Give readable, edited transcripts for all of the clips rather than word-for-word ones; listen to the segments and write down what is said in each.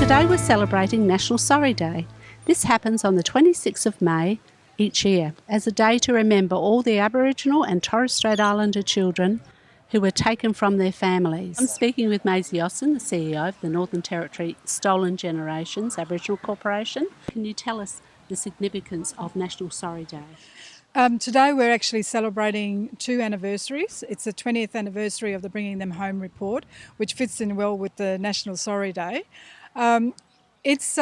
Today we're celebrating National Sorry Day. This happens on the 26th of May each year as a day to remember all the Aboriginal and Torres Strait Islander children who were taken from their families. I'm speaking with Maisie Austin, the CEO of the Northern Territory Stolen Generations Aboriginal Corporation. Can you tell us the significance of National Sorry Day? Today we're actually celebrating two anniversaries. It's the 20th anniversary of the Bringing Them Home report, which fits in well with the National Sorry Day. It's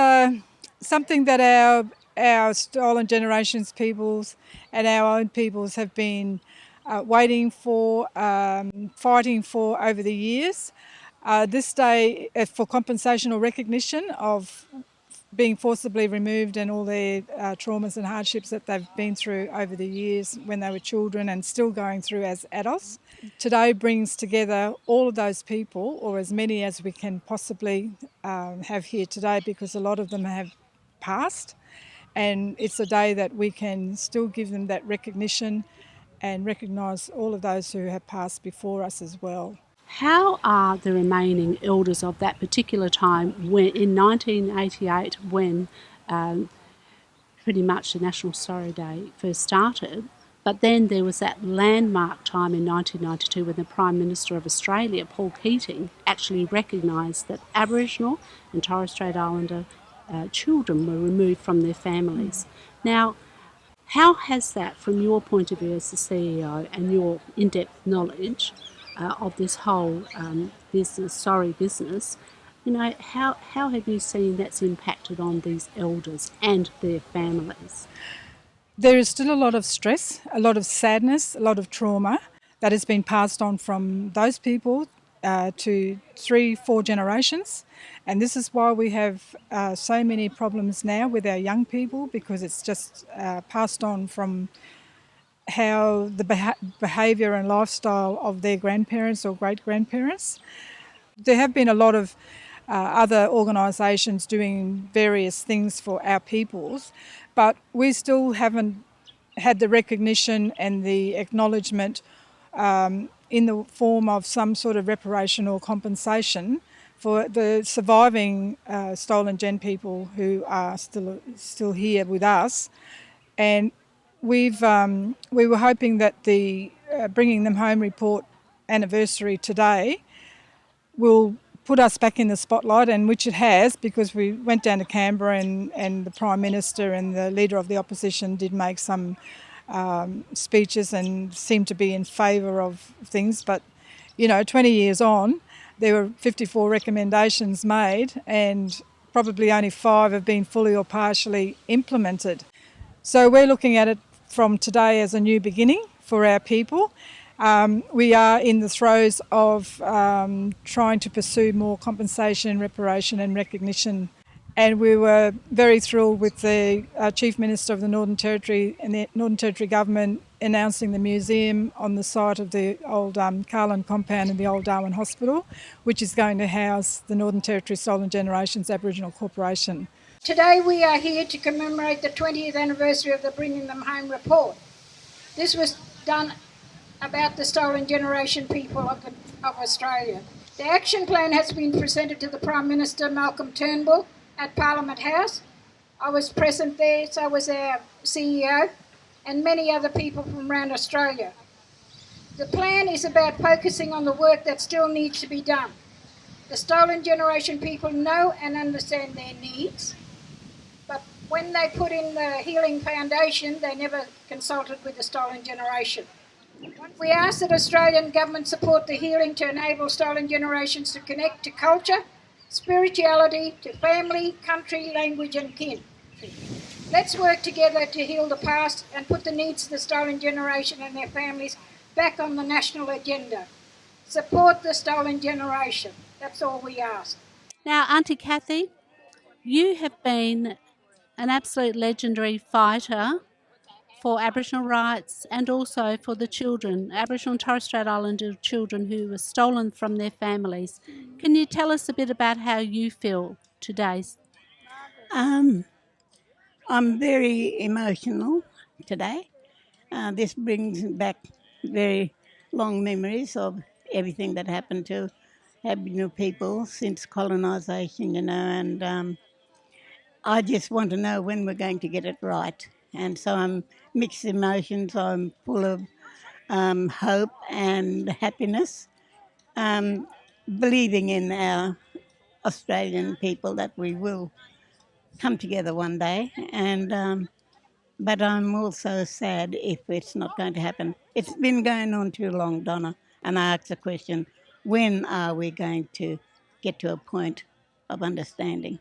something that our Stolen Generations peoples and our own peoples have been waiting for, fighting for over the years. This day for compensation or recognition of being forcibly removed and all their traumas and hardships that they've been through over the years when they were children and still going through as adults. Today brings together all of those people, or as many as we can possibly have here today, because a lot of them have passed, and it's a day that we can still give them that recognition and recognise all of those who have passed before us as well. How are the remaining elders of that particular time when, in 1988, when pretty much the National Sorry Day first started, but then there was that landmark time in 1992 when the Prime Minister of Australia, Paul Keating, actually recognised that Aboriginal and Torres Strait Islander children were removed from their families. Now, how has that, from your point of view as the CEO and your in-depth knowledge of this whole business, you know, how have you seen that's impacted on these elders and their families? There is still a lot of stress, a lot of sadness, a lot of trauma that has been passed on from those people to 3-4 generations. And this is why we have so many problems now with our young people, because it's just passed on from how the behaviour and lifestyle of their grandparents or great-grandparents. There have been a lot of other organisations doing various things for our peoples, but we still haven't had the recognition and the acknowledgement in the form of some sort of reparation or compensation for the surviving stolen gen people who are still here with us. And we were hoping that the Bringing Them Home report anniversary today will put us back in the spotlight, and which it has, because we went down to Canberra and the Prime Minister and the Leader of the Opposition did make some speeches and seemed to be in favour of things. But, you know, 20 years on, there were 54 recommendations made and probably only 5 have been fully or partially implemented. So we're looking at it from today as a new beginning for our people. We are in the throes of trying to pursue more compensation, reparation and recognition. And we were very thrilled with the Chief Minister of the Northern Territory and the Northern Territory Government announcing the museum on the site of the old Carlin compound in the old Darwin Hospital, which is going to house the Northern Territory Stolen Generations Aboriginal Corporation. Today we are here to commemorate the 20th anniversary of the Bringing Them Home report. This was done about the stolen generation people of Australia. The action plan has been presented to the Prime Minister, Malcolm Turnbull, at Parliament House. I was present there, so was our CEO, and many other people from around Australia. The plan is about focusing on the work that still needs to be done. The stolen generation people know and understand their needs, but when they put in the Healing Foundation, they never consulted with the stolen generation. We ask that Australian government support the healing to enable stolen generations to connect to culture, spirituality, to family, country, language and kin. Let's work together to heal the past and put the needs of the stolen generation and their families back on the national agenda. Support the stolen generation. That's all we ask. Now, Auntie Kathy, you have been an absolute legendary fighter for Aboriginal rights and also for the children, Aboriginal and Torres Strait Islander children who were stolen from their families. Can you tell us a bit about how you feel today? I'm very emotional today. This brings back very long memories of everything that happened to Aboriginal people since colonisation, and I just want to know when we're going to get it right. And so I'm mixed emotions. I'm full of hope and happiness, um, believing in our Australian people that we will come together one day. And but I'm also sad if it's not going to happen. It's been going on too long, Donna. And I ask the question: when are we going to get to a point of understanding?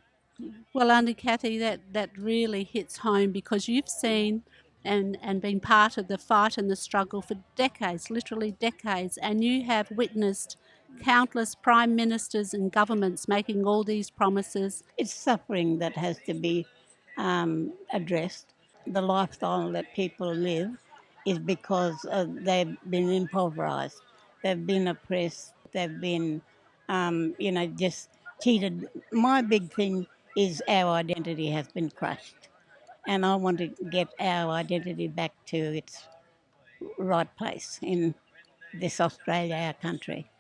Well, Auntie Kathy, that really hits home because you've seen and been part of the fight and the struggle for decades, literally decades, and you have witnessed countless prime ministers and governments making all these promises. It's suffering that has to be addressed. The lifestyle that people live is because they've been impoverished, they've been oppressed, they've been, just cheated. My big thing is our identity has been crushed, and I want to get our identity back to its right place in this Australia, our country.